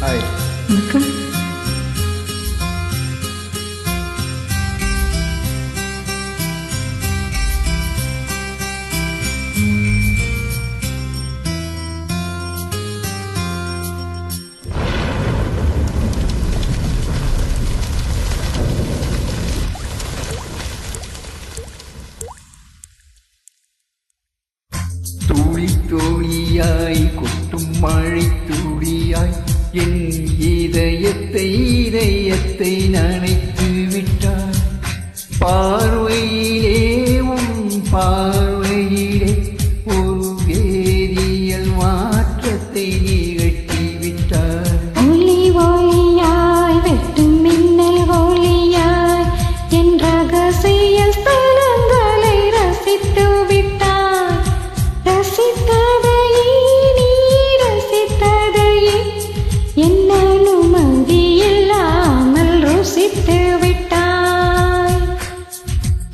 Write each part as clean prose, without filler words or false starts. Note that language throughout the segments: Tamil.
ஹாய். வணக்கம். துளி துளியாய் கொட்டும் மழை துளியாய் என் இதயத்தை நனைத்து விட்டாய். பார்வையிலே பார்வையிலே ஒரு வேதியியல் மாற்றத்தை நிகழ்த்தி விட்டாய். ஒளி ஒளியாய் வெட்டும் மின்னல் ஒளியாய் என் ரகசிய ஸ்தலங்களை ரசித்து விட்டாய். ரசித்ததையே நீ ரசித்ததையே என் அனுமதி இல்லாமல் ருசித்து விட்டாய்.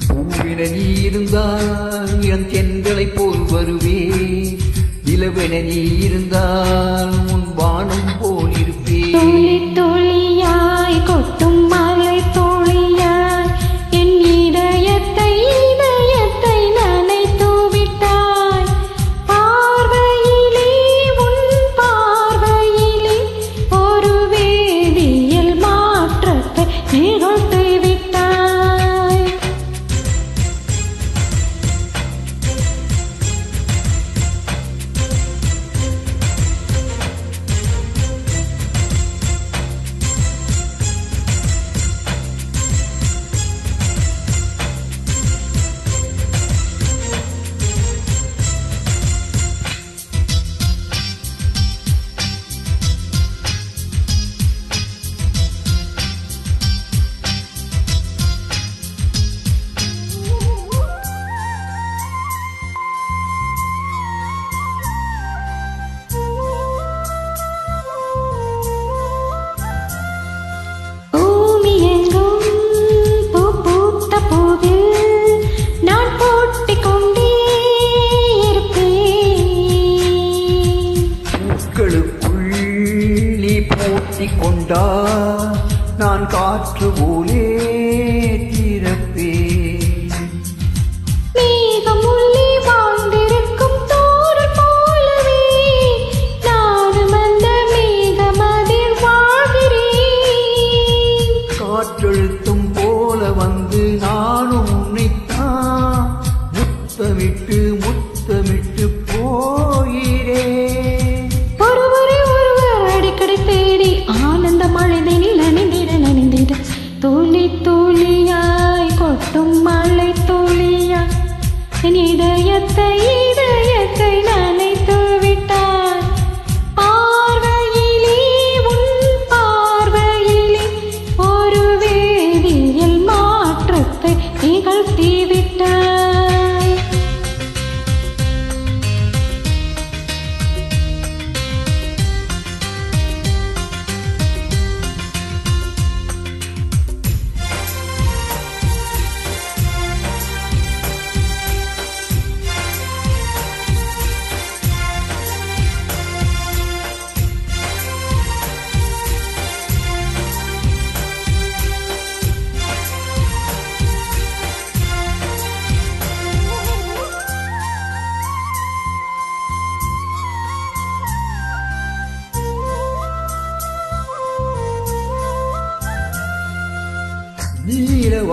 பூவென நீ இருந்தால் என் தென்றலை போல் வருவேன். நிலவென நீ இருந்தால் உன் வானம் போல் இருப்பேன். துளி துளியாய் கொட்டும் மழை துளியாய் என் இதயத்தை நனைத்து விட்டாய். பார்வையிலே உன் பார்வையிலே ஒரு வேதியியல் மாற்றத்தை நிகழ்த்தி விட்டாய். பூமி எங்கும் பூ பூத்த போதில் நான் போட்டிக் கொண்டே இருப்பேன். பூக்களுக்குள் நீ போட்டிக் கொண்டா நான் காற்று போலே திறப்பேன். மேகம் உள்ளே வாழ்ந்திருக்கும் தோரண் போலவே நானும் அந்த மேகமதில் வாழ்கிறேன். காற்றழுத்தும் போல வந்து நானும் உன்னைத்தான் முத்தமிட்டு போகிறேன். ஒருவரை ஒருவர் அடிக்கடி தேடி ஆனந்த மழைதனில் நனைந்திட துளி துளியாய் கொட்டும் மழை துளியாய் என் இதயத்தை நனைத்து விட்டாய். பார்வையிலே உன் பார்வையிலே ஒரு வேதியியல் மாற்றத்தை நிகழ்த்தி விட்டாய்.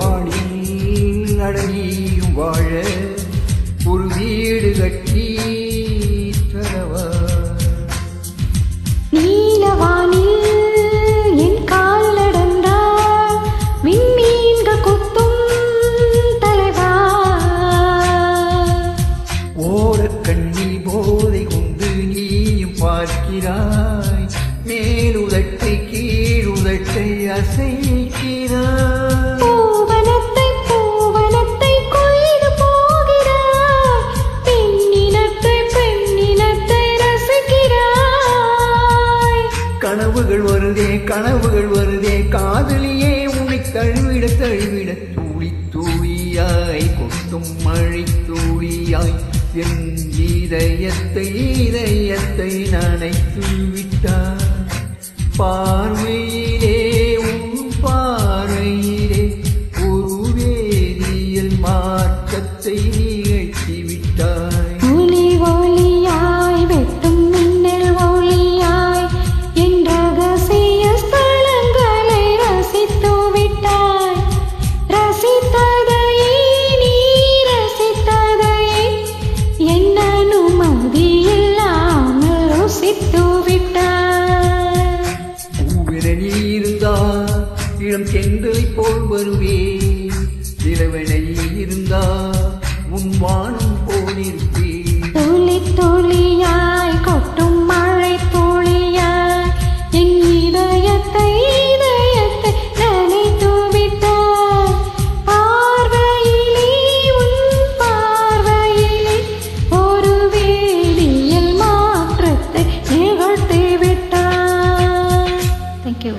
நீலவானில் அடங்கியும் வாழ ஒரு வீடு கட்டி தரவா. நீலவானில் என் கால் நடந்தால் விண்மீன்கள் கொத்தும் தலைவா. ஓரக்கண்ணில் போதை கொண்டு நீயும் பார்க்கிறாய். மேலுதட்டை கீழுதட்டை அசைக்கிறாய். பூவனத்தை கொய்து போகிறாய். பெண்ணினத்தை ரசிக்கிறாய். கனவுகள் வருதே காதலியே உன்னை தழுவிட துளி துளியாய் கொட்டும் மழை துளியாய் என் இதயத்தை நனைத்து விட்டாய். பார்வையிலே உன் பார்வையிலே ஒரு வேதியியல் மாற்றத்தை நிகழ்த்திவிட்டாய். ஒளி ஒளியாய் வெட்டும் மின்னல் ஒளியாய் என் ரகசிய ஸ்தலங்களை ரசித்து விட்டாய். ரசித்ததையே நீ ரசித்ததையே என் அனுமதி இல்லாமல் ருசித்து விட்டாய். பூவென நீ இருந்தால் இளம் செந்தலை போல் வருவேன். நிலவென நீ இருந்தால் உன் வானம் போலிருப்பேன். துளி துளியாய் கொட்டும் மழை துளியாய் என் இதயத்தை நனைத்து விட்டாய். பார்வையிலே உன் பார்வையிலே ஒரு வேதியியல் மாற்றத்தை நிகழ்த்தி விட்டாய். Thank you.